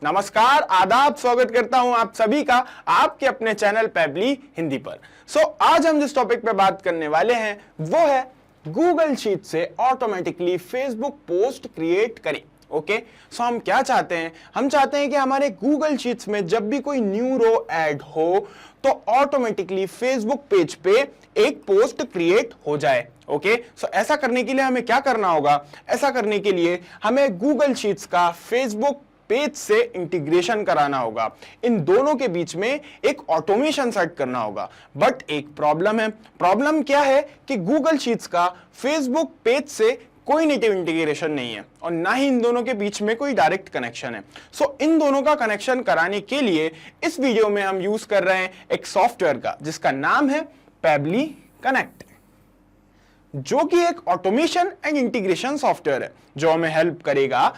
नमस्कार, आदाब, स्वागत करता हूं आप सभी का आपके अपने चैनल पेबली हिंदी पर। आज हम जिस टॉपिक पे बात करने वाले हैं वो है गूगल शीट से ऑटोमेटिकली फेसबुक पोस्ट क्रिएट करें। ओके, हम क्या चाहते हैं? हम चाहते हैं कि हमारे गूगल शीट्स में जब भी कोई न्यू रो ऐड हो तो ऑटोमेटिकली फेसबुक पेज पे एक पोस्ट क्रिएट हो जाए। ओके, ऐसा करने के लिए हमें क्या करना होगा? ऐसा करने के लिए हमें गूगल शीट्स का फेसबुक पेज से इंटीग्रेशन कराना होगा। इन दोनों के बीच में एक ऑटोमेशन सेट करना होगा। बट एक प्रॉब्लम है। प्रॉब्लम क्या है कि गूगल शीट्स का फेसबुक पेज से कोई नेटिव इंटीग्रेशन नहीं है और ना ही इन दोनों के बीच में कोई डायरेक्ट कनेक्शन है। इन दोनों का कनेक्शन कराने के लिए इस वीडियो में हम यूज कर रहे हैं एक सॉफ्टवेयर का जिसका नाम है पेबली कनेक्ट, जो कि एक ऑटोमेशन एंड इंटीग्रेशन सॉफ्टवेयर है जो हमें हेल्प करेगा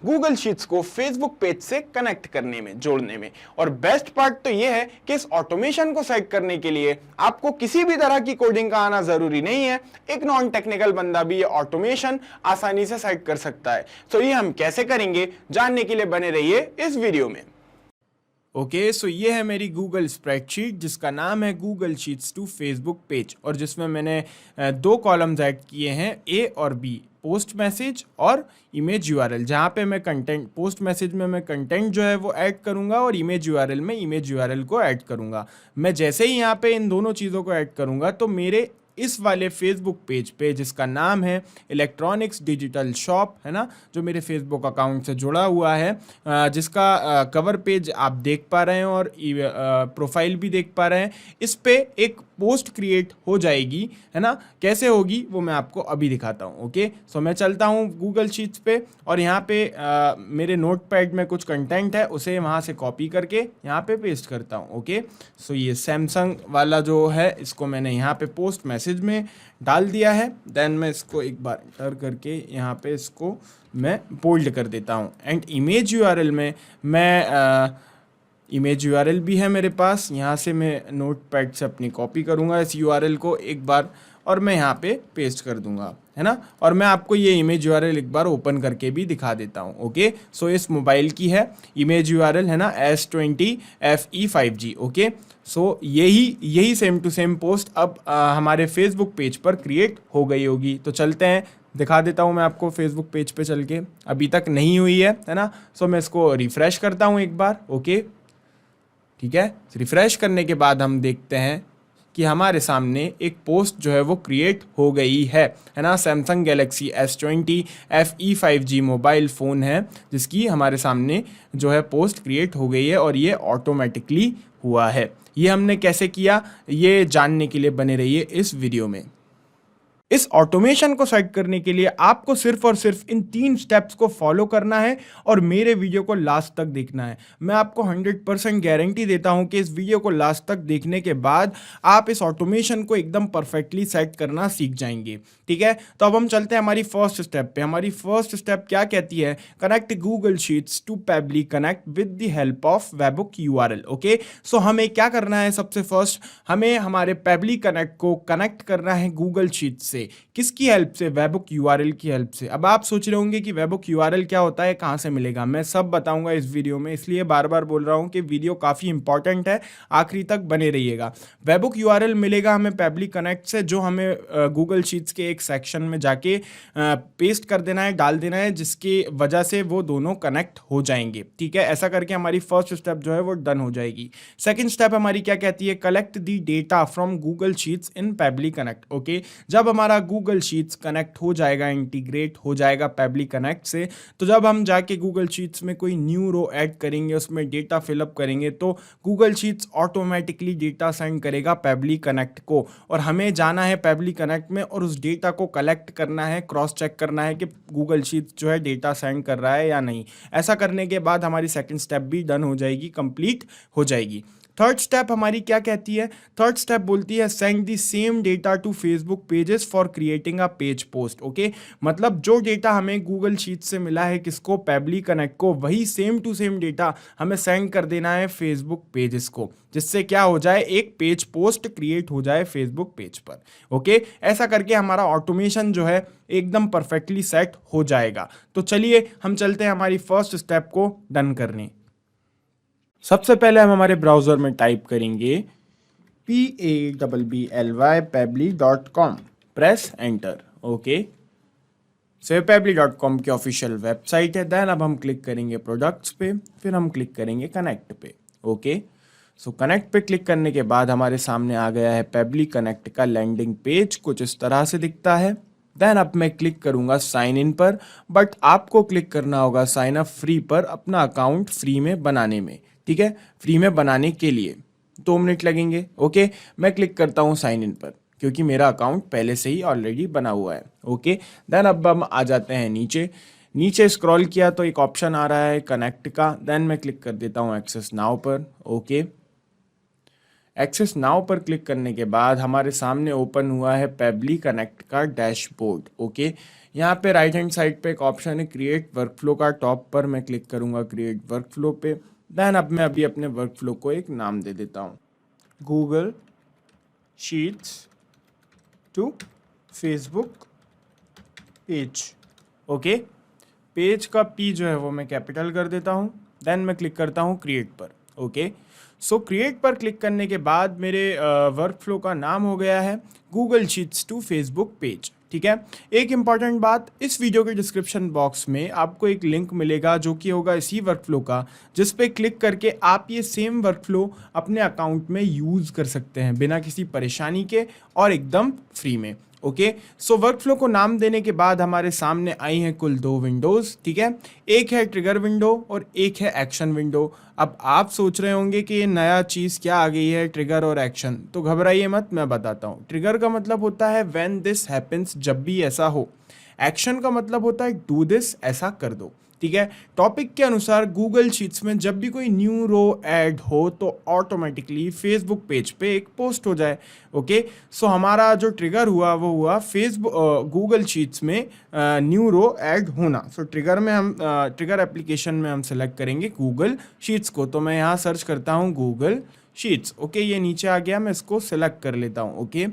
गूगल शीट्स को फेसबुक पेज से कनेक्ट करने में, जोड़ने में। और बेस्ट पार्ट तो यह है कि इस ऑटोमेशन को सेट करने के लिए आपको किसी भी तरह की कोडिंग का आना जरूरी नहीं है। एक नॉन टेक्निकल बंदा भी ये ऑटोमेशन आसानी से सेट कर सकता है। ये हम कैसे करेंगे जानने के लिए बने रहिए इस वीडियो में। ओके, ये है मेरी गूगल स्प्रेडशीट जिसका नाम है Google sheets to Facebook page, और जिसमें मैंने दो कॉलम्स ऐड किए हैं, ए और बी, पोस्ट मैसेज और इमेज यूआरएल। जहाँ पे मैं कंटेंट, पोस्ट मैसेज में मैं कंटेंट जो है वो ऐड करूँगा और इमेज यूआरएल में इमेज यूआरएल को ऐड करूँगा। मैं जैसे ही यहाँ पे इन दोनों चीज़ों को ऐड करूँगा तो मेरे इस वाले फेसबुक पेज पे जिसका नाम है इलेक्ट्रॉनिक्स डिजिटल शॉप, है ना, जो मेरे फेसबुक अकाउंट से जुड़ा हुआ है, जिसका कवर पेज आप देख पा रहे हैं और प्रोफाइल भी देख पा रहे हैं, इस पे एक पोस्ट क्रिएट हो जाएगी, है ना। कैसे होगी वो मैं आपको अभी दिखाता हूँ। ओके, मैं चलता हूँ गूगल शीट्स पे और यहाँ पे मेरे नोटपैड में कुछ कंटेंट है, उसे वहाँ से कॉपी करके यहाँ पे पेस्ट करता हूँ। ओके, ये सैमसंग वाला जो है इसको मैंने यहाँ पे पोस्ट मैसेज में डाल दिया है। देन मैं इसको एक बार एंटर करके यहाँ पे इसको मैं बोल्ड कर देता हूँ। एंड इमेज यूआरएल में मैं इमेज यूआरएल भी है मेरे पास, यहाँ से मैं नोटपैड से अपनी कॉपी करूँगा इस यूआरएल को एक बार और मैं यहाँ पे पेस्ट कर दूँगा, है ना। और मैं आपको ये इमेज यूआरएल एक बार ओपन करके भी दिखा देता हूँ। ओके, इस मोबाइल की है इमेज यूआरएल, है ना, S20FE5G। ओके, यही सेम टू सेम पोस्ट अब हमारे फेसबुक पेज पर क्रिएट हो गई होगी। तो चलते हैं, दिखा देता हूँ मैं आपको फेसबुक पेज पे चल के। अभी तक नहीं हुई है ना। मैं इसको रिफ़्रेश करता हूँ एक बार। ओके, ठीक है, रिफ़्रेश करने के बाद हम देखते हैं कि हमारे सामने एक पोस्ट जो है वो क्रिएट हो गई है ना। Samsung Galaxy S20FE5G mobile phone है जिसकी हमारे सामने जो है पोस्ट क्रिएट हो गई है और ये ऑटोमेटिकली हुआ है। ये हमने कैसे किया ये जानने के लिए बने रहिए इस वीडियो में। इस ऑटोमेशन को सेट करने के लिए आपको सिर्फ और सिर्फ इन 3 स्टेप्स को फॉलो करना है और मेरे वीडियो को लास्ट तक देखना है। मैं आपको 100% गारंटी देता हूं कि इस वीडियो को लास्ट तक देखने के बाद आप इस ऑटोमेशन को एकदम परफेक्टली सेट करना सीख जाएंगे। ठीक है, तो अब हम चलते हैं हमारी फर्स्ट स्टेप पे। हमारी फर्स्ट स्टेप क्या कहती है? Connect Google sheets to Pabbly connect with the help of webhook URL. Okay, हमें क्या करना है? सबसे फर्स्ट हमें हमारे पेबली कनेक्ट को कनेक्ट करना है गूगल शीट से। किसकी हेल्प से? वेबबुक यूआरएल की हेल्प से। अब आप सोच रहे होंगे कि वेबबुक यूआरएल क्या होता है, कहां से मिलेगा? मैं सब बताऊंगा इस वीडियो में, इसलिए बार बार बोल रहा हूं कि वीडियो काफी इंपॉर्टेंट है, आखिरी तक बने रहिएगा। वेबबुक यूआरएल मिलेगा हमें पेबली कनेक्ट से, जो हमें गूगल शीट्स के एक सेक्शन में जाके पेस्ट कर देना है, डाल देना है, जिसकी वजह से वो दोनों कनेक्ट हो जाएंगे। ठीक है, ऐसा करके हमारी फर्स्ट स्टेप जो है वो डन हो जाएगी। सेकेंड स्टेप हमारी क्या कहती है? Collect the data from Google sheets in पेबली connect. Okay, जब हमारा गूगल शीट्स कनेक्ट हो जाएगा, इंटीग्रेट हो जाएगा पेबली कनेक्ट से, तो जब हम जाके गूगल शीट्स में कोई न्यू रो ऐड करेंगे, उसमें डेटा फिलअप करेंगे, तो Google sheets automatically data send करेगा पेबली कनेक्ट को। और हमें जाना है पेबली कनेक्ट में और उस डेटा को कलेक्ट करना है, क्रॉस चेक करना है कि गूगल शीट्स जो है डेटा सेंड कर रहा है या नहीं। ऐसा करने के बाद हमारी सेकेंड स्टेप भी डन हो जाएगी, कंप्लीट हो जाएगी। थर्ड स्टेप हमारी क्या कहती है? थर्ड स्टेप बोलती है send the same data to Facebook pages for creating a page post. Okay, मतलब जो डेटा हमें गूगल शीट से मिला है, किसको? पेबली कनेक्ट को, वही सेम टू सेम डेटा हमें सेंड कर देना है फेसबुक पेजेस को, जिससे क्या हो जाए? एक पेज पोस्ट क्रिएट हो जाए फेसबुक पेज पर। ओके, ऐसा करके हमारा ऑटोमेशन जो है एकदम परफेक्टली सेट हो जाएगा। तो चलिए हम चलते हैं हमारी फर्स्ट स्टेप को डन करने। सबसे पहले हम हमारे ब्राउज़र में टाइप करेंगे pabbly.com, प्रेस एंटर। ओके, सो pabbly.com की ऑफिशियल वेबसाइट है। देन अब हम क्लिक करेंगे प्रोडक्ट्स पे, फिर हम क्लिक करेंगे कनेक्ट पे। ओके, सो कनेक्ट पे क्लिक करने के बाद हमारे सामने आ गया है पेबली कनेक्ट का लैंडिंग पेज, कुछ इस तरह से दिखता है। देन अब मैं क्लिक करूंगा साइन इन पर, बट आपको क्लिक करना होगा साइन अप फ्री पर, अपना अकाउंट फ्री में बनाने में। ठीक है, फ्री में बनाने के लिए 2 मिनट लगेंगे। ओके, मैं क्लिक करता हूँ साइन इन पर क्योंकि मेरा अकाउंट पहले से ही ऑलरेडी बना हुआ है। ओके, देन अब हम आ जाते हैं नीचे स्क्रॉल किया तो एक ऑप्शन आ रहा है कनेक्ट का। देन मैं क्लिक कर देता हूँ एक्सेस नाउ पर। ओके, एक्सेस नाउ पर क्लिक करने के बाद हमारे सामने ओपन हुआ है पेबली कनेक्ट का डैशबोर्ड। ओके, यहाँ पे राइट हैंड साइड पे एक ऑप्शन है क्रिएट वर्कफ्लो का, टॉप पर मैं क्लिक करूँगा क्रिएट वर्कफ्लो पे। देन अब मैं अपने वर्कफ्लो को एक नाम दे देता हूँ, Google sheets to Facebook page. Okay, page का पी जो है वो मैं कैपिटल कर देता हूँ। देन मैं क्लिक करता हूँ क्रिएट पर। ओके, सो क्रिएट पर क्लिक करने के बाद मेरे वर्कफ्लो का नाम हो गया है Google sheets to Facebook page. ठीक है, एक इम्पॉर्टेंट बात, इस वीडियो के डिस्क्रिप्शन बॉक्स में आपको एक लिंक मिलेगा जो कि होगा इसी वर्कफ्लो का, जिस पे क्लिक करके आप ये सेम वर्कफ्लो अपने अकाउंट में यूज़ कर सकते हैं बिना किसी परेशानी के और एकदम फ्री में। ओके, सो वर्कफ्लो को नाम देने के बाद हमारे सामने आई हैं कुल 2 विंडोज़। ठीक है, एक है ट्रिगर विंडो और एक है एक्शन विंडो। अब आप सोच रहे होंगे कि ये नया चीज़ क्या आ गई है, ट्रिगर और एक्शन, तो घबराइए मत, मैं बताता हूँ। ट्रिगर का मतलब होता है व्हेन दिस हैपेंस, जब भी ऐसा हो। एक्शन का मतलब होता है डू दिस, ऐसा कर दो। ठीक है, टॉपिक के अनुसार गूगल शीट्स में जब भी कोई न्यू रो ऐड हो तो ऑटोमेटिकली फेसबुक पेज पे एक पोस्ट हो जाए। ओके, सो हमारा जो ट्रिगर हुआ वो हुआ फेसबुक गूगल शीट्स में न्यू रो ऐड होना। सो ट्रिगर में हम ट्रिगर एप्लीकेशन में हम सेलेक्ट करेंगे गूगल शीट्स को। तो मैं यहाँ सर्च करता हूँ गूगल शीट्स। ओके, ये नीचे आ गया, मैं इसको सिलेक्ट कर लेता हूँ। ओके,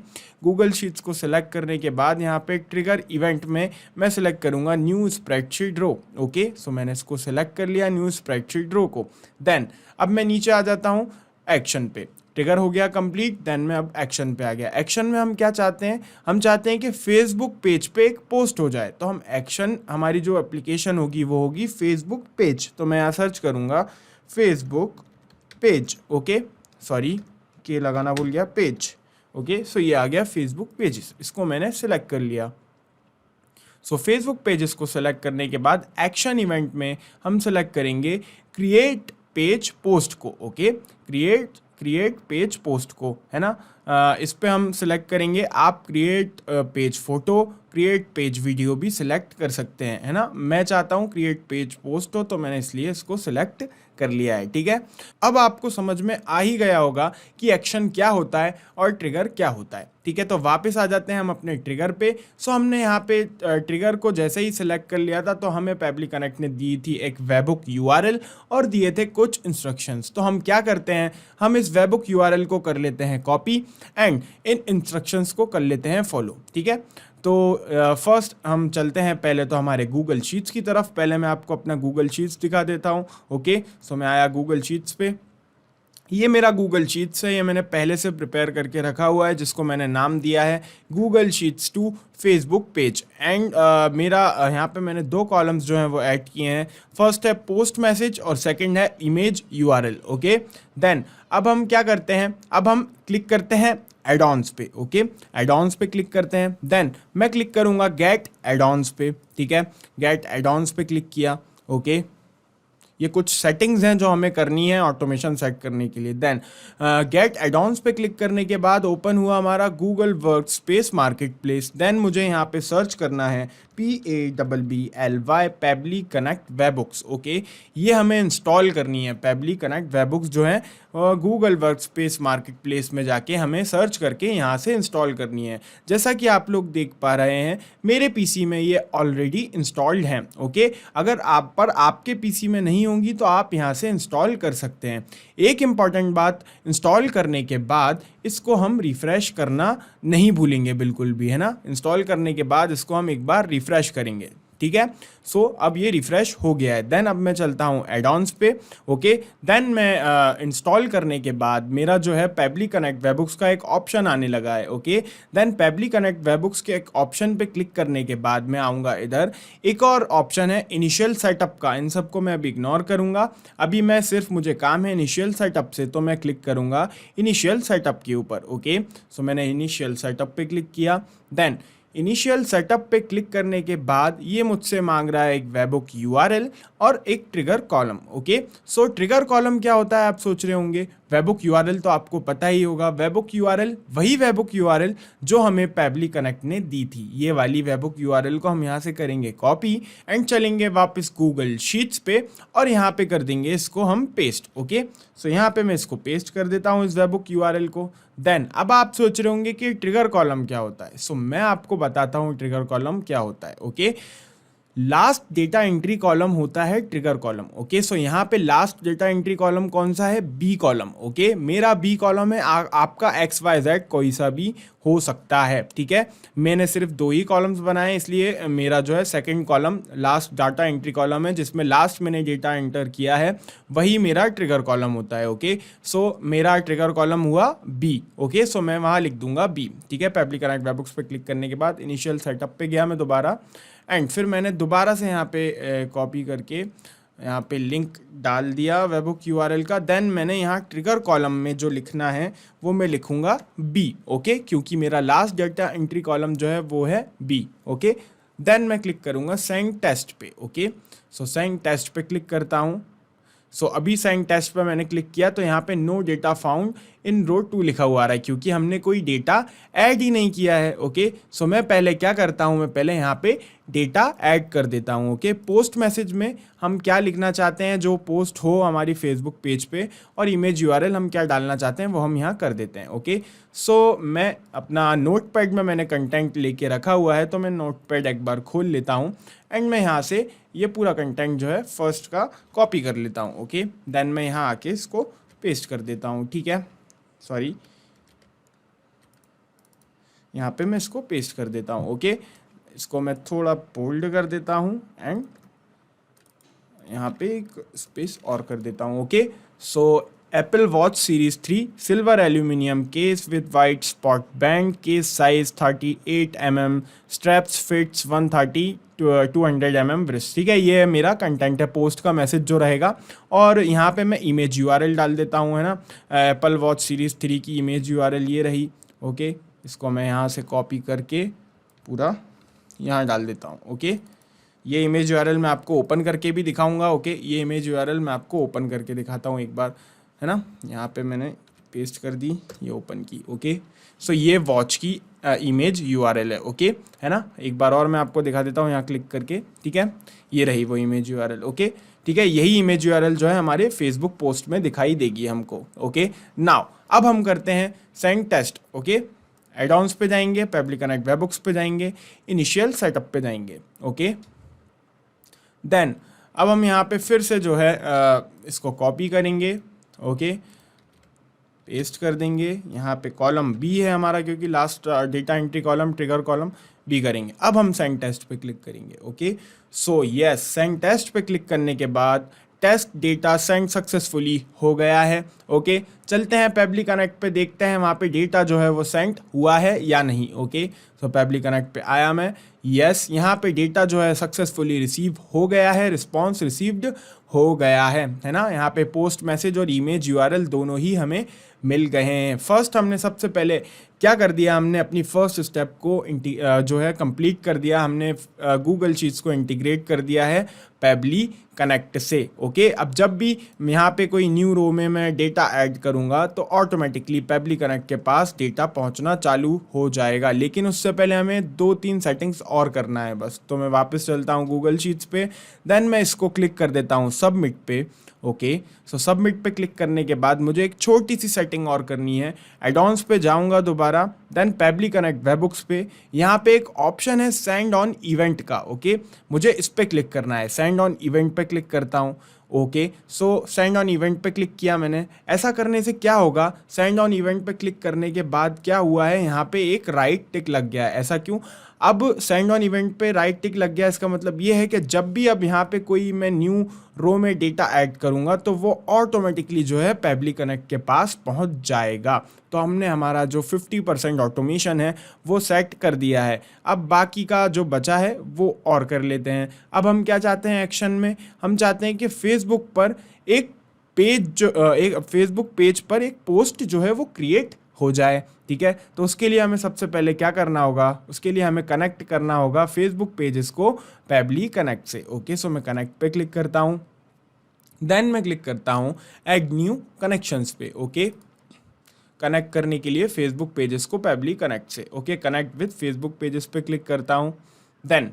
गूगल शीट्स को सिलेक्ट करने के बाद यहाँ पे ट्रिगर इवेंट में मैं सिलेक्ट करूँगा न्यू स्प्रेडशीट रो। ओके, सो मैंने इसको सिलेक्ट कर लिया न्यू स्प्रेडशीट रो को। देन अब मैं नीचे आ जाता हूँ एक्शन पे। ट्रिगर हो गया कंप्लीट। देन मैं अब एक्शन पे आ गया। एक्शन में हम क्या चाहते हैं, हम चाहते हैं कि फेसबुक पेज पे एक पोस्ट हो जाए। तो हम एक्शन, हमारी जो एप्लीकेशन होगी वो होगी फेसबुक पेज। तो मैं यहाँ सर्च करूँगा फेसबुक पेज। ओके, सॉरी के लगाना भूल गया, पेज। ओके, सो ये आ गया फेसबुक पेजेस, इसको मैंने सेलेक्ट कर लिया। सो फेसबुक पेजेस को सेलेक्ट करने के बाद एक्शन इवेंट में हम सेलेक्ट करेंगे क्रिएट पेज पोस्ट को। ओके, क्रिएट पेज पोस्ट को, है ना। इस पे हम सेलेक्ट करेंगे, आप create page photo, create page video भी सिलेक्ट कर सकते हैं, है ना। मैं चाहता हूँ क्रिएट पेज पोस्ट हो, तो मैंने इसलिए इसको सिलेक्ट कर लिया है। ठीक है, अब आपको समझ में आ ही गया होगा कि एक्शन क्या होता है और ट्रिगर क्या होता है। ठीक है, तो वापस आ जाते हैं हम अपने ट्रिगर पे। सो हमने यहाँ पे ट्रिगर को जैसे ही सिलेक्ट कर लिया था तो हमें पेबली कनेक्ट ने दी थी एक वेबहुक यूआरएल और दिए थे कुछ इंस्ट्रक्शंस। तो हम क्या करते हैं, हम इस वेबहुक यूआरएल को कर लेते हैं कॉपी एंड इन इंस्ट्रक्शंस को कर लेते हैं फॉलो। ठीक है, तो फर्स्ट हम चलते हैं पहले तो हमारे गूगल शीट्स की तरफ। पहले मैं आपको अपना गूगल शीट्स दिखा देता हूँ। ओके, सो मैं आया गूगल शीट्स पे। ये मेरा गूगल शीट्स है, ये मैंने पहले से प्रिपेयर करके रखा हुआ है, जिसको मैंने नाम दिया है Google sheets to Facebook page. And मेरा यहाँ पे मैंने 2 कॉलम्स जो हैं वो ऐड किए हैं। फर्स्ट है पोस्ट मैसेज और सेकंड है इमेज यूआरएल। ओके, देन अब हम क्या करते हैं, अब हम क्लिक करते हैं एड-ऑन्स पे। ओके, एड-ऑन्स पे क्लिक करते हैं। देन मैं क्लिक करूँगा गेट एड-ऑन्स पे। ठीक है, गेट एड-ऑन्स पे क्लिक किया। ओके, ये कुछ सेटिंग्स हैं जो हमें करनी है ऑटोमेशन सेट करने के लिए। देन गेट एड-ऑन्स पे क्लिक करने के बाद ओपन हुआ हमारा Google workspace marketplace. Then मुझे यहाँ पे सर्च करना है PABBLY Pabbly connect webhooks. Okay, ये हमें इंस्टॉल करनी है। पेबली कनेक्ट वेबहुक्स जो है गूगल वर्कस्पेस मार्केट प्लेस में जाके हमें सर्च करके यहाँ से इंस्टॉल करनी है। जैसा कि आप लोग देख पा रहे हैं मेरे पीसी में ये ऑलरेडी इंस्टॉल्ड हैं। ओके, अगर आपके पीसी में नहीं होंगी तो आप यहाँ से इंस्टॉल कर सकते हैं। एक इम्पॉर्टेंट बात, इंस्टॉल करने के बाद इसको हम रिफ़्रेश करना नहीं भूलेंगे बिल्कुल भी, है ना। इंस्टॉल करने के बाद इसको हम एक बार रिफ़्रेश करेंगे। ठीक है। सो अब ये रिफ्रेश हो गया है। देन अब मैं चलता हूँ एड-ऑन्स पे, ओके। देन मैं इंस्टॉल करने के बाद मेरा जो है पेबली कनेक्ट वेबबुक्स का एक ऑप्शन आने लगा है, ओके। देन पेबली कनेक्ट वेबबुक्स के एक ऑप्शन पे क्लिक करने के बाद मैं आऊँगा इधर, एक और ऑप्शन है इनिशियल सेटअप का। इन सबको मैं अभी इग्नोर करूँगा, अभी मैं सिर्फ मुझे काम है इनिशियल सेटअप से, तो मैं क्लिक करूँगा इनिशियल सेटअप के ऊपर, ओके। सो मैंने इनिशियल सेटअप पे क्लिक किया। देन इनिशियल सेटअप पे क्लिक करने के बाद ये मुझसे मांग रहा है एक वेबबुक यूआरएल और एक ट्रिगर कॉलम, ओके। सो ट्रिगर कॉलम क्या होता है आप सोच रहे होंगे, वेबबुक यूआरएल तो आपको पता ही होगा। वेबबुक यूआरएल वही वेबबुक यूआरएल जो हमें पेबली कनेक्ट ने दी थी, ये वाली वेबबुक यूआरएल को हम यहाँ से करेंगे कॉपी एंड चलेंगे वापस गूगल शीट्स पे और यहाँ पे कर देंगे इसको हम पेस्ट, ओके। सो यहाँ पे मैं इसको पेस्ट कर देता हूँ इस वेबबुक यूआरएल को। देन अब आप सोच रहे होंगे कि ट्रिगर कॉलम क्या होता है। सो मैं आपको बताता हूँ ट्रिगर कॉलम क्या होता है, okay. Last data entry column होता है ट्रिगर कॉलम, ओके। सो यहाँ पे लास्ट डेटा एंट्री कॉलम कौन सा है, बी कॉलम, ओके। मेरा बी कॉलम है, आपका XYZ कोई सा भी हो सकता है, ठीक है। मैंने सिर्फ 2 ही कॉलम्स बनाए, इसलिए मेरा जो है second column last data entry column है, जिसमें लास्ट मैंने डेटा एंटर किया है वही मेरा ट्रिगर कॉलम होता है, ओके। सो मेरा ट्रिगर कॉलम हुआ बी, ओके। सो मैं वहाँ लिख दूंगा बी, ठीक है। पेबली कनेक्ट वेबबुक्स पे क्लिक करने के बाद इनिशियल सेटअप पे गया मैं दोबारा, एंड फिर मैंने दोबारा से यहाँ पे कॉपी करके यहाँ पे लिंक डाल दिया वेबबुक यूआरएल का। देन मैंने यहाँ ट्रिगर कॉलम में जो लिखना है वो मैं लिखूँगा बी, ओके, क्योंकि मेरा लास्ट डेटा एंट्री कॉलम जो है वो है बी, ओके। देन मैं क्लिक करूँगा सेंड टेस्ट पे, ओके। सो सेंड टेस्ट पे क्लिक करता हूँ। सो अभी सेंड टेस्ट पे मैंने क्लिक किया तो यहाँ पे नो डेटा फाउंड इन रो 2 लिखा हुआ आ रहा है, क्योंकि हमने कोई डेटा ऐड ही नहीं किया है, ओके। सो मैं पहले क्या करता हूँ, मैं पहले यहाँ पे डेटा ऐड कर देता हूँ, ओके। पोस्ट मैसेज में हम क्या लिखना चाहते हैं जो पोस्ट हो हमारी फेसबुक पेज पे, और इमेज यूआरएल हम क्या डालना चाहते हैं वो हम यहाँ कर देते हैं, ओके। सो मैं अपना नोटपैड में मैंने कंटेंट लेके रखा हुआ है, तो मैं नोटपैड एक बार खोल लेता हूँ एंड मैं यहाँ से ये पूरा कंटेंट जो है फर्स्ट का कॉपी कर लेता हूँ, ओके। देन मैं यहाँ आके इसको पेस्ट कर देता हूँ, ठीक है। सॉरी, यहाँ पे मैं इसको पेस्ट कर देता हूँ, ओके। इसको मैं थोड़ा बोल्ड कर देता हूँ एंड यहाँ पे एक स्पेस और कर देता हूँ, okay. So Apple watch series 3 silver aluminium case with white spot band, case size 38 mm, straps fits 130 200 mm breast, ठीक है। ये मेरा कंटेंट है, पोस्ट का मैसेज जो रहेगा। और यहाँ पे मैं इमेज यूआरएल डाल देता हूँ, है ना। एप्पल वॉच सीरीज 3 की इमेज यूआरएल ये रही, ओके। इसको मैं यहाँ से कॉपी करके पूरा यहाँ डाल देता हूँ, ओके। ये इमेज यूआरएल मैं आपको ओपन करके भी दिखाऊंगा, ओके। ये इमेज यूआरएल मैं आपको ओपन करके दिखाता हूँ एक बार, है ना। यहाँ पे मैंने पेस्ट कर दी, ये ओपन की, ओके। सो ये वॉच की इमेज यूआरएल है, ओके, है ना। एक बार और मैं आपको दिखा देता हूँ यहाँ क्लिक करके, ठीक है। ये रही वो इमेज यूआरएल, ओके, ठीक है। यही इमेज यूआरएल जो है हमारे फेसबुक पोस्ट में दिखाई देगी हमको, ओके। नाउ अब हम करते हैं सेंड टेस्ट, ओके। एड-ऑन्स पे जाएंगे, पेबली कनेक्ट वेबबुक्स पे जाएंगे, इनिशियल सेटअप पे जाएंगे, ओके। देन अब हम यहाँ पे फिर से जो है इसको कॉपी करेंगे, ओके, पेस्ट कर देंगे। यहाँ पे कॉलम बी है हमारा, क्योंकि last data entry column trigger column B करेंगे। अब हम सेंड टेस्ट पे क्लिक करेंगे, okay. So yes, send test पे क्लिक करने के बाद टेस्ट डेटा सेंड सक्सेसफुली हो गया है, ओके। चलते हैं पेबली कनेक्ट पे, देखते हैं वहाँ पे डेटा जो है वो सेंड हुआ है या नहीं, ओके। सो पेबली कनेक्ट पे आया मैं, यस, यहाँ पे डेटा जो है सक्सेसफुली रिसीव हो गया है, रिस्पॉन्स रिसीव्ड हो गया है ना। यहाँ पे पोस्ट मैसेज और इमेज यूआरएल दोनों ही हमें मिल गए हैं। फर्स्ट हमने सबसे पहले क्या कर दिया, हमने अपनी फर्स्ट स्टेप को जो है कंप्लीट कर दिया, हमने गूगल शीट्स को इंटीग्रेट कर दिया है पेबली कनेक्ट से, ओके। अब जब भी यहाँ पे कोई न्यू रो में मैं डेटा ऐड करूँगा तो ऑटोमेटिकली पेबली कनेक्ट के पास डेटा पहुँचना चालू हो जाएगा, लेकिन उससे पहले हमें 2-3 सेटिंग्स और करना है बस। तो मैं वापस चलता हूँ गूगल शीट्स पे, देन मैं इसको क्लिक कर देता हूँ सबमिट पे, ओके। सो सबमिट पे क्लिक करने के बाद मुझे एक छोटी सी सेटिंग और करनी है। एड-ऑन्स पे जाऊंगा दोबारा, देन पेबली कनेक्ट वेबबुक्स पे, यहाँ पे एक ऑप्शन है सेंड ऑन इवेंट का, ओके। मुझे इस पे क्लिक करना है, सेंड ऑन इवेंट पे क्लिक करता हूँ, okay. So send on event पे क्लिक किया मैंने। ऐसा करने से क्या होगा, सेंड ऑन इवेंट पे क्लिक करने के बाद क्या हुआ है, यहाँ पे एक राइट टिक लग गया है। ऐसा क्यों, अब सेंड ऑन इवेंट पे राइट टिक लग गया, इसका मतलब ये है कि जब भी अब यहाँ पे कोई मैं न्यू रो में डेटा ऐड करूँगा तो वो ऑटोमेटिकली जो है पेबली कनेक्ट के पास पहुँच जाएगा। तो हमने हमारा जो 50% ऑटोमेशन है वो सेट कर दिया है। अब बाकी का जो बचा है वो और कर लेते हैं। अब हम क्या चाहते हैं एक्शन में, हम चाहते हैं कि फेसबुक पर एक फेसबुक पेज पर एक पोस्ट जो है वो क्रिएट हो जाए। ठीक है, तो उसके लिए हमें सबसे पहले क्या करना होगा, उसके लिए हमें कनेक्ट करना होगा फेसबुक पेजेस को पेबली कनेक्ट से। ओके, सो मैं कनेक्ट पे क्लिक करता हूँ, देन मैं क्लिक करता हूँ ऐड न्यू कनेक्शंस पे। ओके, कनेक्ट करने के लिए फेसबुक पेजेस को पेबली कनेक्ट से। Okay, connect with Facebook pages पे क्लिक करता हूँ, देन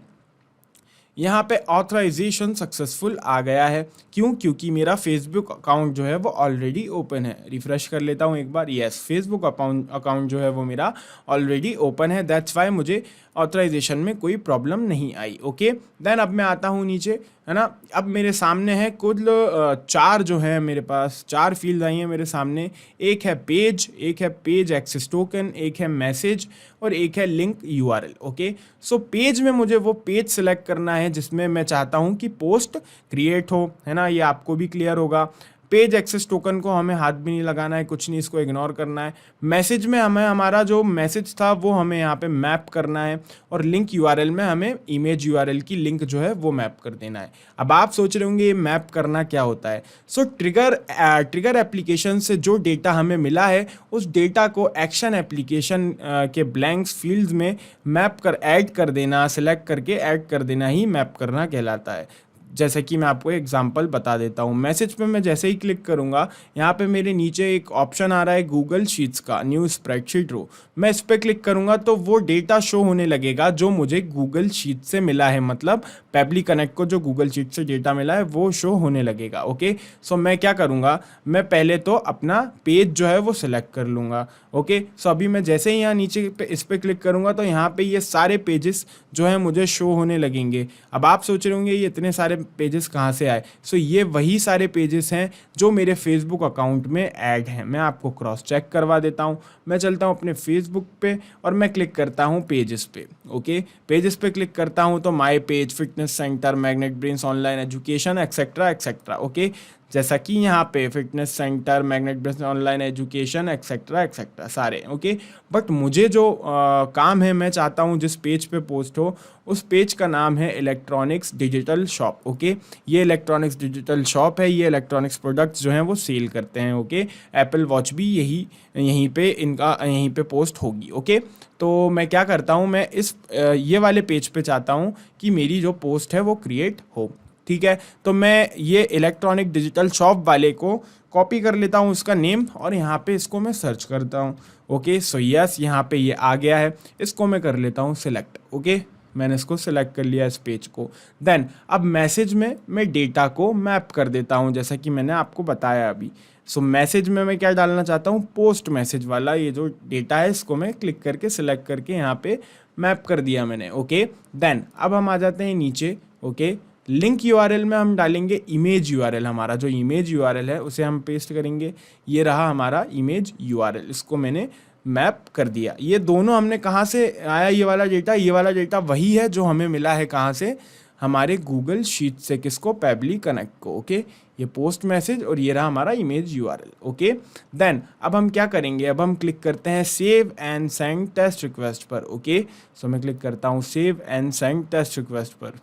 यहाँ पे ऑथराइजेशन सक्सेसफुल आ गया है। क्यों? क्योंकि मेरा फेसबुक अकाउंट जो है वो ऑलरेडी ओपन है। रिफ्रेश कर लेता हूँ एक बार, यस, फेसबुक अकाउंट जो है वो मेरा ऑलरेडी ओपन है, दैट्स वाई मुझे ऑथराइजेशन में कोई प्रॉब्लम नहीं आई। ओके, देन अब मैं आता हूँ नीचे, है ना। अब मेरे सामने है कुल 4 जो है, मेरे पास 4 फील्ड आई हैं मेरे सामने। एक है पेज, एक है पेज एक्सेस टोकन, एक है मैसेज और एक है link URL. Okay, so page में मुझे वो पेज सेलेक्ट करना है जिसमें मैं चाहता हूँ कि पोस्ट क्रिएट हो, है ना, ये आपको भी क्लियर होगा। पेज एक्सेस टोकन को हमें हाथ भी नहीं लगाना है, कुछ नहीं, इसको इग्नोर करना है। मैसेज में हमें हमारा जो मैसेज था वो हमें यहाँ पे मैप करना है, और लिंक यूआरएल में हमें इमेज यूआरएल की लिंक जो है वो मैप कर देना है। अब आप सोच रहे होंगे ये मैप करना क्या होता है। सो ट्रिगर एप्लीकेशन से जो डेटा हमें मिला है उस डेटा को एक्शन एप्लीकेशन के ब्लैंक्स फील्ड्स में मैप कर ऐड कर देना, सेलेक्ट करके ऐड कर देना ही मैप करना कहलाता है। जैसे कि मैं आपको एग्जांपल बता देता हूँ। मैसेज पे मैं जैसे ही क्लिक करूँगा, यहाँ पे मेरे नीचे एक ऑप्शन आ रहा है गूगल शीट्स का, न्यू स्प्रेडशीट रो। मैं इस पर क्लिक करूँगा तो वो डेटा शो होने लगेगा जो मुझे गूगल शीट से मिला है, मतलब पेबली कनेक्ट को जो गूगल शीट से डेटा मिला है वो शो होने लगेगा। ओके, सो मैं क्या करूँगा, मैं पहले तो अपना पेज जो है वो सिलेक्ट कर लूँगा। ओके, सो अभी मैं जैसे ही यहाँ नीचे पे इस पर क्लिक करूँगा तो यहाँ पे ये सारे पेजेस जो है मुझे शो होने लगेंगे। अब आप सोच रहे होंगे ये इतने सारे पेजेस कहाँ से आए। सो ये वही सारे पेजेस हैं जो मेरे फेसबुक अकाउंट में ऐड हैं। मैं आपको क्रॉस चेक करवा देता हूँ। मैं चलता हूँ अपने फेसबुक पे और मैं क्लिक करता हूँ पेजेस पे। ओके, पेजेस पे क्लिक करता हूँ तो my page, fitness centre, magnet brains, online education, etcetera etcetera. Okay, जैसा कि यहाँ पे fitness centre, magnet brains, online education, etcetera etcetera सारे। ओके, बट मुझे जो काम है, मैं चाहता हूँ जिस पेज पे पोस्ट हो उस पेज का नाम है इलेक्ट्रॉनिक्स डिजिटल शॉप। ओके, ये इलेक्ट्रॉनिक्स डिजिटल शॉप है, ये इलेक्ट्रॉनिक्स प्रोडक्ट्स जो हैं वो सेल करते हैं। ओके, एप्पल वॉच भी यहीं पे पोस्ट होगी। ओके, तो मैं क्या करता हूँ, मैं ये वाले पेज पे चाहता हूँ कि मेरी जो पोस्ट है वो क्रिएट हो। ठीक है, तो मैं ये इलेक्ट्रॉनिक डिजिटल शॉप वाले को कॉपी कर लेता हूँ उसका नेम, और यहाँ पे इसको मैं सर्च करता हूँ। ओके, सो यस, यहाँ पे ये आ गया है, इसको मैं कर लेता हूँ सिलेक्ट। ओके, मैंने इसको सिलेक्ट कर लिया इस पेज को। देन अब मैसेज में मैं डेटा को मैप कर देता हूँ जैसा कि मैंने आपको बताया अभी। सो मैसेज में मैं क्या डालना चाहता हूँ, पोस्ट मैसेज वाला ये जो डेटा है इसको मैं क्लिक करके सिलेक्ट करके यहाँ पे मैप कर दिया मैंने। ओके, देन अब हम आ जाते हैं नीचे। ओके, लिंक यूआरएल में हम डालेंगे इमेज यूआरएल, हमारा जो इमेज यूआरएल है उसे हम पेस्ट करेंगे। ये रहा हमारा इमेज यूआरएल, इसको मैंने मैप कर दिया। ये दोनों हमने कहाँ से आया ये वाला डेटा वही है जो हमें मिला है कहाँ से, हमारे गूगल शीट से। किसको? पेबली कनेक्ट को। ओके, ये पोस्ट मैसेज और ये रहा हमारा इमेज यूआरएल। ओके, देन अब हम क्या करेंगे, अब हम क्लिक करते हैं save and send test request पर। ओके, सो मैं क्लिक करता हूँ save and send test request पर।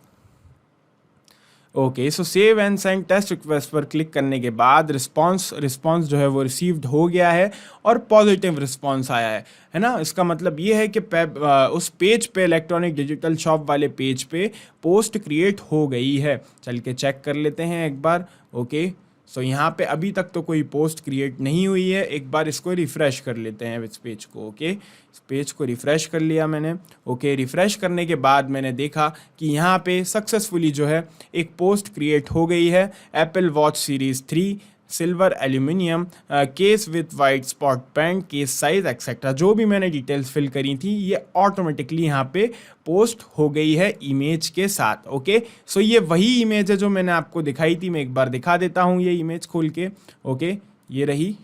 Okay, so save and send test request पर क्लिक करने के बाद रिस्पॉन्स जो है वो रिसीव्ड हो गया है और पॉजिटिव रिस्पॉन्स आया है ना। इसका मतलब ये है कि उस पेज पे, इलेक्ट्रॉनिक डिजिटल शॉप वाले पेज पे पोस्ट क्रिएट हो गई है। चल के चेक कर लेते हैं एक बार। ओके, सो यहाँ पे अभी तक तो कोई पोस्ट क्रिएट नहीं हुई है। एक बार इसको रिफ़्रेश कर लेते हैं इस पेज को। ओके, इस पेज को रिफ़्रेश कर लिया मैंने। ओके, रिफ़्रेश करने के बाद मैंने देखा कि यहाँ पे सक्सेसफुली जो है एक पोस्ट क्रिएट हो गई है। Apple watch series 3 silver aluminium case with white spot pant, case size etcetera, जो भी मैंने डिटेल्स फिल करी थी ये ऑटोमेटिकली यहाँ पे पोस्ट हो गई है इमेज के साथ। ओके, सो ये वही इमेज है जो मैंने आपको दिखाई थी। मैं एक बार दिखा देता हूँ ये इमेज खोल के। ओके, ये रही,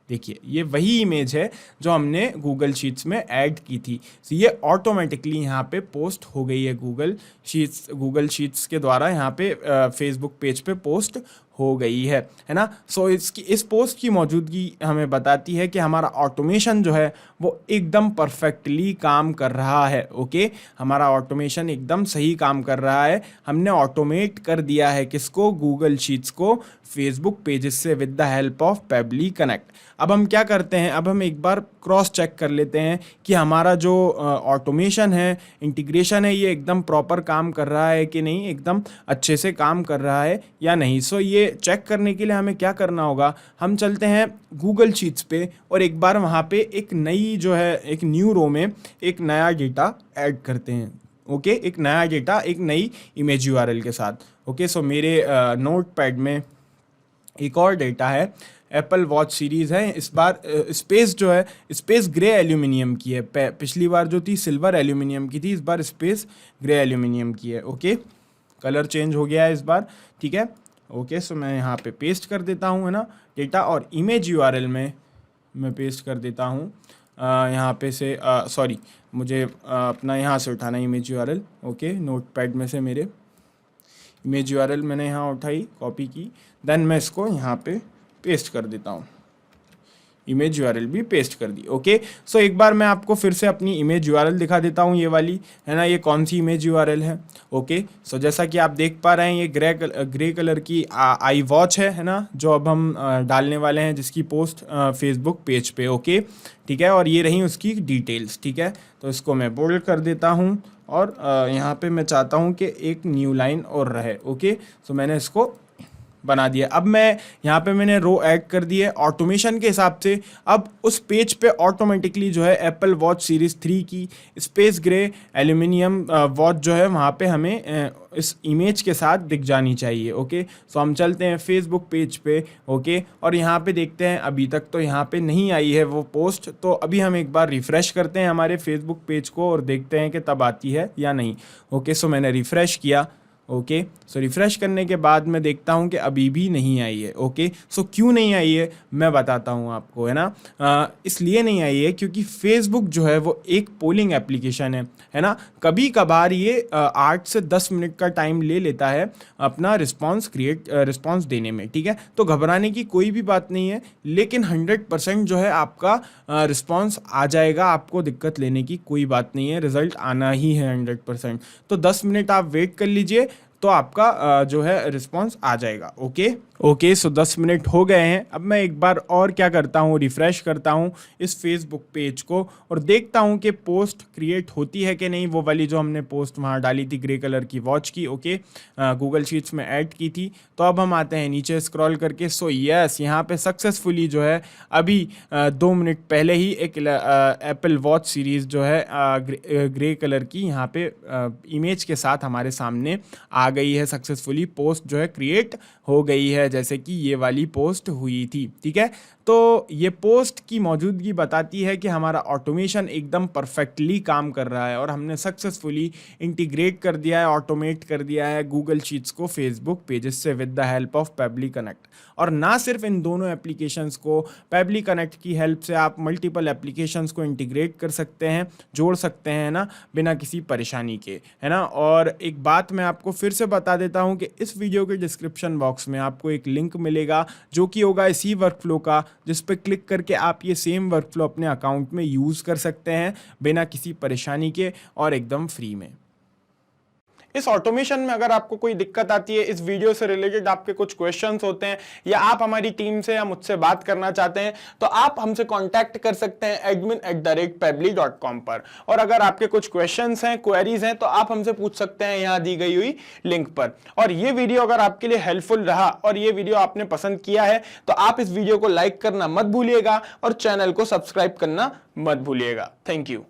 देखिए ये वही इमेज है जो हमने गूगल शीट्स में ऐड की थी। तो ये ऑटोमेटिकली यहाँ पे पोस्ट हो गई है गूगल शीट्स के द्वारा यहाँ पे फेसबुक पेज पे पोस्ट हो गई है ना। सो इस पोस्ट की मौजूदगी हमें बताती है कि हमारा ऑटोमेशन जो है वो एकदम परफेक्टली काम कर रहा है। ओके, हमारा ऑटोमेशन एकदम सही काम कर रहा है। हमने ऑटोमेट कर दिया है किसको, गूगल शीट्स को फेसबुक पेजेस से with the help of पेबली connect. अब हम क्या करते हैं, अब हम एक बार क्रॉस चेक कर लेते हैं कि हमारा जो ऑटोमेशन है, इंटीग्रेशन है, ये एकदम प्रॉपर काम कर रहा है कि नहीं, एकदम अच्छे से काम कर रहा है या नहीं। सो ये चेक करने के लिए हमें क्या करना होगा, हम चलते हैं गूगल शीट्स पे और एक बार वहाँ पे एक नई जो है एक न्यू रो में एक नया डेटा ऐड करते हैं। ओके, एक नया डेटा एक नई इमेज यूआरएल के साथ। ओके, सो मेरे नोटपैड में एक और डेटा है, एप्पल वॉच सीरीज़ है। इस बार स्पेस जो है स्पेस ग्रे एल्यूमिनियम की है। पिछली बार जो थी सिल्वर एल्यूमिनियम की थी, इस बार स्पेस ग्रे एल्यूमिनियम की है। ओके, कलर चेंज हो गया है इस बार, ठीक है। ओके, सो मैं यहाँ पे पेस्ट कर देता हूँ, है ना, डेटा, और इमेज यूआरएल में मैं पेस्ट कर देता हूँ यहाँ पे से सॉरी, मुझे अपना यहाँ से उठाना है इमेज यूआरएल। ओके, नोटपैड में से मेरे इमेज यूआरएल मैंने यहाँ उठाई, कॉपी की, देन मैं इसको यहाँ पे पेस्ट कर देता हूँ। इमेज यूआरएल भी पेस्ट कर दी। ओके, सो एक बार मैं आपको फिर से अपनी इमेज यूआरएल दिखा देता हूँ, ये वाली है ना, ये कौन सी इमेज यूआरएल है। ओके, सो जैसा कि आप देख पा रहे हैं ये ग्रे कलर की आई वॉच है ना, जो अब हम डालने वाले हैं, जिसकी पोस्ट फेसबुक पेज पे। ओके, ठीक है, और ये रही उसकी डिटेल्स। ठीक है, तो इसको मैं बोल्ड कर देता हूँ और यहाँ पे मैं चाहता हूँ कि एक न्यू लाइन और रहे। ओके, सो मैंने इसको बना दिया। अब मैं यहाँ पे मैंने रो ऐड कर दी है ऑटोमेशन के हिसाब से। अब उस पेज पे ऑटोमेटिकली जो है एप्पल वॉच सीरीज़ 3 की स्पेस ग्रे एल्यूमिनियम वॉच जो है वहाँ पे हमें इस इमेज के साथ दिख जानी चाहिए। ओके, सो हम चलते हैं फेसबुक पेज पे। ओके, और यहाँ पे देखते हैं अभी तक तो यहाँ पे नहीं आई है वो पोस्ट, तो अभी हम एक बार रिफ़्रेश करते हैं हमारे फेसबुक पेज को और देखते हैं कि तब आती है या नहीं। ओके, सो मैंने रिफ़्रेश किया। ओके, सो रिफ़्रेश करने के बाद मैं देखता हूँ कि अभी भी नहीं आई है। ओके, सो क्यों नहीं आई है मैं बताता हूँ आपको, है ना। इसलिए नहीं आई है क्योंकि फेसबुक जो है वो एक पोलिंग एप्लीकेशन है ना। कभी कभार ये 8 से 10 मिनट का टाइम ले लेता है अपना रिस्पॉन्स देने में। ठीक है, तो घबराने की कोई भी बात नहीं है, लेकिन 100% जो है आपका रिस्पॉन्स आ जाएगा, आपको दिक्कत लेने की कोई बात नहीं है, रिज़ल्ट आना ही है 100%। तो 10 मिनट आप वेट कर लीजिए तो आपका जो है रिस्पॉन्स आ जाएगा। ओके, सो 10 मिनट हो गए हैं। अब मैं एक बार और क्या करता हूँ, रिफ़्रेश करता हूँ इस फेसबुक पेज को और देखता हूँ कि पोस्ट क्रिएट होती है कि नहीं, वो वाली जो हमने पोस्ट वहाँ डाली थी ग्रे कलर की वॉच की। ओके, गूगल शीट्स में ऐड की थी। तो अब हम आते हैं नीचे स्क्रॉल करके। सो यस, यहाँ पे सक्सेसफुली जो है अभी 2 मिनट पहले ही एक एप्पल वॉच सीरीज़ जो है ग्रे कलर की यहाँ पे इमेज के साथ हमारे सामने आ गई है। सक्सेसफुली पोस्ट जो है क्रिएट हो गई है, जैसे कि ये वाली पोस्ट हुई थी। ठीक है, तो ये पोस्ट की मौजूदगी बताती है कि हमारा ऑटोमेशन एकदम परफेक्टली काम कर रहा है और हमने सक्सेसफुली इंटीग्रेट कर दिया है, ऑटोमेट कर दिया है गूगल शीट्स को फेसबुक पेजेस से with the help of पेबली connect. और ना सिर्फ इन दोनों एप्लीकेशंस को, पेबली कनेक्ट की हेल्प से आप मल्टीपल एप्लीकेशंस को इंटीग्रेट कर सकते हैं, जोड़ सकते हैं ना, बिना किसी परेशानी के, है ना। और एक बात मैं आपको फिर से बता देता हूं कि इस वीडियो के डिस्क्रिप्शन बॉक्स में आपको एक लिंक मिलेगा जो कि होगा इसी वर्कफ्लो का, जिस पे क्लिक करके आप ये सेम वर्कफ्लो अपने अकाउंट में यूज़ कर सकते हैं बिना किसी परेशानी के और एकदम फ्री में। इस ऑटोमेशन में अगर आपको कोई दिक्कत आती है, इस वीडियो से रिलेटेड आपके कुछ क्वेश्चंस होते हैं या आप हमारी टीम से या मुझसे बात करना चाहते हैं, तो आप हमसे कांटेक्ट कर सकते हैं admin@pebly.com पर। और अगर आपके कुछ क्वेश्चंस हैं, क्वेरीज हैं, तो आप हमसे पूछ सकते हैं यहाँ दी गई हुई लिंक पर। और ये वीडियो अगर आपके लिए हेल्पफुल रहा और ये वीडियो आपने पसंद किया है तो आप इस वीडियो को लाइक करना मत भूलिएगा और चैनल को सब्सक्राइब करना मत भूलिएगा। Thank you.